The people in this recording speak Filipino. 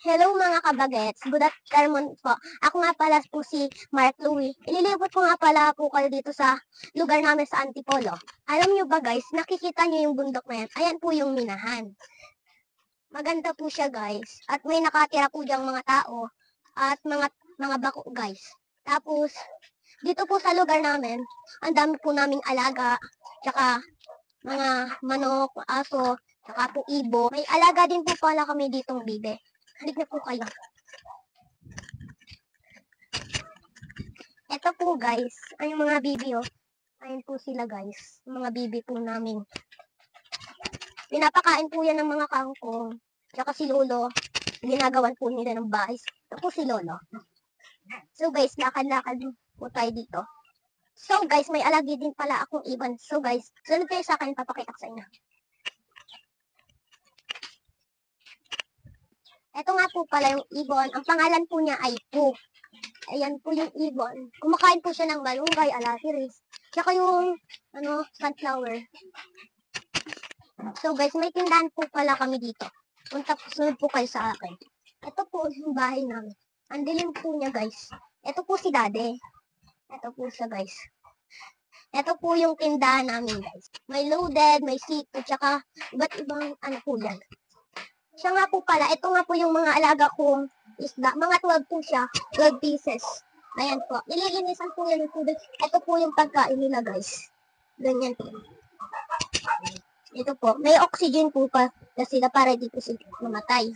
Hello mga kabagets, good afternoon po. Ako nga pala po si Mark Louie. Ililibot ko nga pala po kayo dito sa lugar namin sa Antipolo. Alam nyo ba guys, nakikita nyo yung bundok na yan? Ayan po yung minahan. Maganda po siya guys. At may nakatira po diyang mga tao at mga bako guys. Tapos, dito po sa lugar namin, ang dami po naming alaga, tsaka mga manok, aso, tsaka po ibo. May alaga din po pala kami ditong bibe. Halik na po kayo. Ito po guys, ay yung mga bibi oh. Ayun po sila guys, yung mga bibi po namin. Pinapakain po yan ng mga kangkong. Tsaka si Lolo, ginagawan po nila ng bahay. Ito po si Lolo. So guys, lakad-lakad po tayo dito. So guys, may alagi din pala akong ibon. So guys, sunod kayo sa akin, papakita ko sa inyo. Ito nga po pala yung ibon. Ang pangalan po niya ay Poo. Ayan po yung ibon. Kumakain po siya ng malunggay, alasiris. Tsaka yung, sunflower. So guys, may tindahan po pala kami dito. Sunod po kayo sa akin. Ito po yung bahay namin. Ang dilim po niya guys. Ito po si Dade. Ito po siya guys. Ito po yung tindahan namin guys. May loaded, may seafood, tsaka iba't ibang ano po yan. Siya nga po pala, ito nga po yung mga alaga kong isda. Mga 12 po siya, 12 pieces. Ayan po. Nililinisan po yan yung tubig. Ito po yung pagkain nila guys. Ganyan po. Ito po. May oxygen po pa na sila para di po sila mamatay.